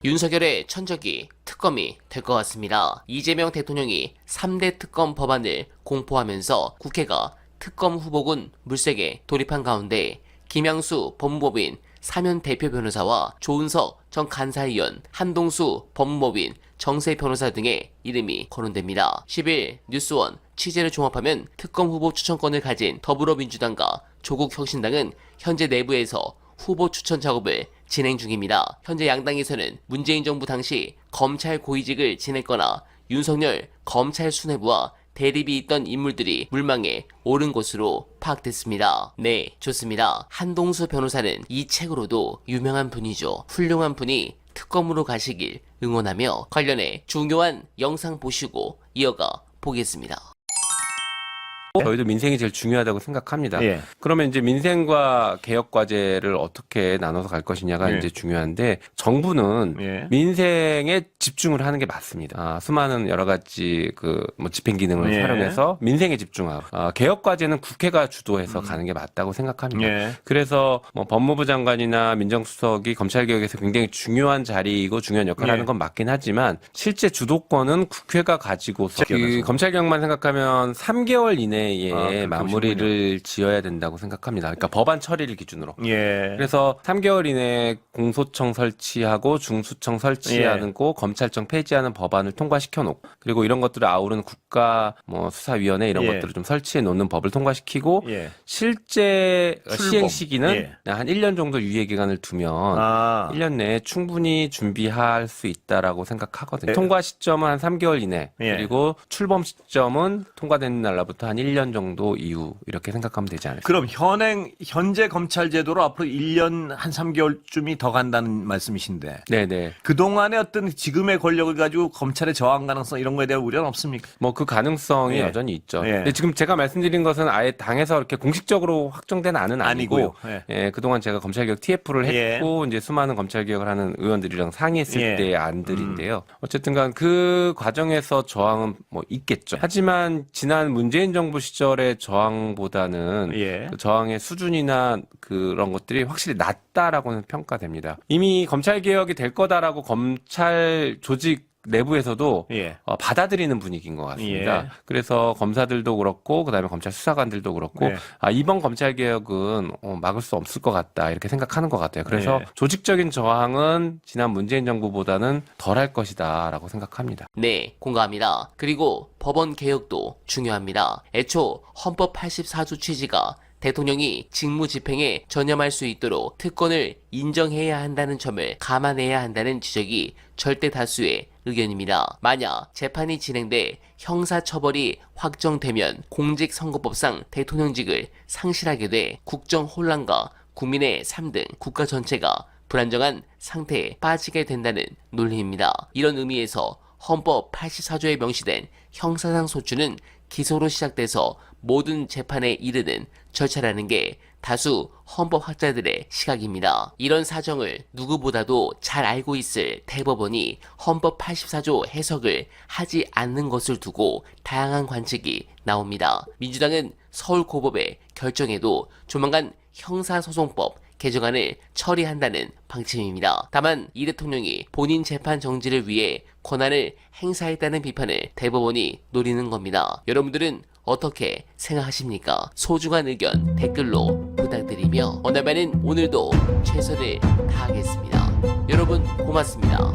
윤석열의 천적이 특검이 될 것 같습니다. 이재명 대통령이 3대 특검 법안을 공포하면서 국회가 특검 후보군 물색에 돌입한 가운데 김양수 법무법인 사면 대표 변호사와 조은석 전 간사위원, 한동수 법무법인 정세 변호사 등의 이름이 거론됩니다. 10일 뉴스원 취재를 종합하면 특검 후보 추천권을 가진 더불어민주당과 조국혁신당은 현재 내부에서 후보 추천 작업을 진행 중입니다. 현재 양당에서는 문재인 정부 당시 검찰 고위직을 지냈거나 윤석열 검찰 수뇌부와 대립이 있던 인물들이 물망에 오른 것으로 파악됐습니다. 네, 좋습니다. 한동수 변호사는 이 책으로도 유명한 분이죠. 훌륭한 분이 특검으로 가시길 응원하며 관련해 중요한 영상 보시고 이어가 보겠습니다. 저희도 민생이 제일 중요하다고 생각합니다. 예. 그러면 이제 민생과 개혁 과제를 어떻게 나눠서 갈 것이냐가 예. 이제 중요한데 정부는 예. 민생에 집중을 하는 게 맞습니다. 수많은 여러 가지 집행 기능을 예. 활용해서 민생에 집중하고 개혁 과제는 국회가 주도해서 가는 게 맞다고 생각합니다. 예. 그래서 법무부 장관이나 민정수석이 검찰 개혁에서 굉장히 중요한 자리이고 중요한 역할을 예. 하는 건 맞긴 하지만 실제 주도권은 국회가 가지고서 검찰 개혁만 생각하면 3개월 이내에 마무리를 지어야 된다고 생각합니다. 그러니까 법안 처리를 기준으로. 예. 그래서 3개월 이내에 공소청 설치하고 중수청 설치하고 검찰청 폐지하는 법안을 통과시켜 놓고 그리고 이런 것들을 아우르는 국가 수사위원회 이런 예. 것들을 좀 설치해 놓는 법을 통과시키고 예. 실제 출범. 시행 시기는 예. 한 1년 정도 유예 기간을 두면 1년 내에 충분히 준비할 수 있다라고 생각하거든요. 예. 통과 시점은 한 3개월 이내 예. 그리고 출범 시점은 통과된 날로부터 한 1년 정도 이후 이렇게 생각하면 되지 않을까. 그럼 현재 검찰 제도로 앞으로 1년 한 3개월쯤이 더 간다는 말씀이신데 네네. 그동안의 어떤 지금의 권력을 가지고 검찰의 저항 가능성 이런 거에 대한 우려는 없습니까? 그 가능성이 예. 여전히 있죠. 예. 근데 지금 제가 말씀드린 것은 아예 당에서 이렇게 공식적으로 확정된 안은 아니고, 아니고요. 예. 그동안 제가 검찰개혁 TF를 예. 했고, 이제 수많은 검찰개혁을 하는 의원들이랑 상의했을 예. 때의 안들인데요. 어쨌든 간 그 과정에서 저항은 있겠죠. 하지만 지난 문재인 정부 시절의 저항보다는 예. 그 저항의 수준이나 그런 것들이 확실히 낮다라고는 평가됩니다. 이미 검찰개혁이 될 거다라고 검찰 조직 내부에서도 예. 받아들이는 분위기인 것 같습니다. 예. 그래서 검사들도 그렇고 그다음에 검찰 수사관들도 그렇고 예. 이번 검찰개혁은 막을 수 없을 것 같다 이렇게 생각하는 것 같아요. 그래서 예. 조직적인 저항은 지난 문재인 정부보다는 덜할 것이다라고 생각합니다. 네, 공감합니다. 그리고 법원 개혁도 중요합니다. 애초 헌법 84조 취지가 대통령이 직무 집행에 전념할 수 있도록 특권을 인정해야 한다는 점을 감안해야 한다는 지적이 절대 다수의 의견입니다. 만약 재판이 진행돼 형사처벌이 확정되면 공직선거법상 대통령직을 상실하게 돼 국정 혼란과 국민의 삶 등 국가 전체가 불안정한 상태에 빠지게 된다는 논리입니다. 이런 의미에서 헌법 84조에 명시된 형사상 소추는 기소로 시작돼서 모든 재판에 이르는 절차라는 게 다수 헌법학자들의 시각입니다. 이런 사정을 누구보다도 잘 알고 있을 대법원이 헌법 84조 해석을 하지 않는 것을 두고 다양한 관측이 나옵니다. 민주당은 서울고법의 결정에도 조만간 형사소송법 개정안을 처리한다는 방침입니다. 다만 이 대통령이 본인 재판 정지를 위해 권한을 행사했다는 비판을 대법원이 노리는 겁니다. 여러분들은 어떻게 생각하십니까? 소중한 의견 댓글로 부탁드리며 오늘만은 오늘도 최선을 다하겠습니다. 여러분 고맙습니다.